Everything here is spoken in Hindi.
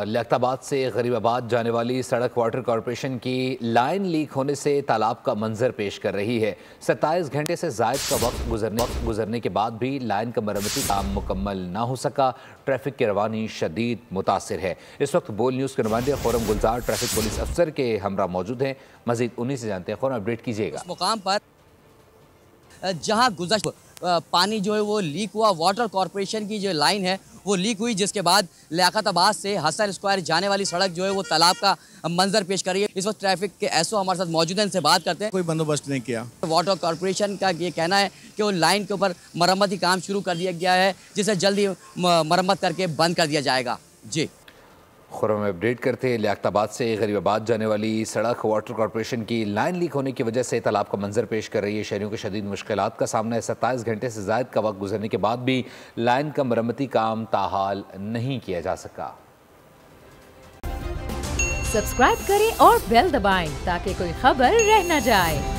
लियाकताबाद से गरीबाबाद जाने वाली सड़क वाटर कॉरपोरेशन की लाइन लीक होने से तालाब का मंजर पेश कर रही है। 27 घंटे से जायद का वक्त गुजरने के बाद भी लाइन का मरम्मती काम मुकम्मल ना हो सका। ट्रैफिक की रवानी शदीद मुतासिर है। इस वक्त बोल न्यूज़ के नुमाइंदे खुर्रम गुलजार ट्रैफिक पुलिस अफसर के हमरा मौजूद हैं। मजीद उन्हीं से जानते हैं। खुर्रम, अपडेट कीजिएगा। उस मुकाम पर जहां गुज़श्त पानी जो है वो लीक हुआ, वाटर कॉरपोरेशन की जो लाइन है वो लीक हुई, जिसके बाद लियाकताबाद से हसन स्क्वायर जाने वाली सड़क जो है वो तालाब का मंजर पेश कर रही है। इस वक्त ट्रैफिक के एसओ हमारे साथ मौजूद हैं, इनसे बात करते हैं। कोई बंदोबस्त नहीं किया। वाटर कॉरपोरेशन का ये कहना है कि वो लाइन के ऊपर मरम्मती काम शुरू कर दिया गया है, जिसे जल्दी मरम्मत करके बंद कर दिया जाएगा। जी खुर्रम, अपडेट करते हैं। लियाकताबाद से गरीबाबाद जाने वाली सड़क वाटर कॉरपोरेशन की लाइन लीक होने की वजह से तालाब का मंजर पेश कर रही है। शहरियों को शदीद मुश्किलात का सामना है। 27 घंटे से ज़ायद का वक्त गुजरने के बाद भी लाइन का मरम्मती काम ताहाल नहीं किया जा सका। सब्सक्राइब करें और बेल दबाएं ताकि कोई खबर रह न जाए।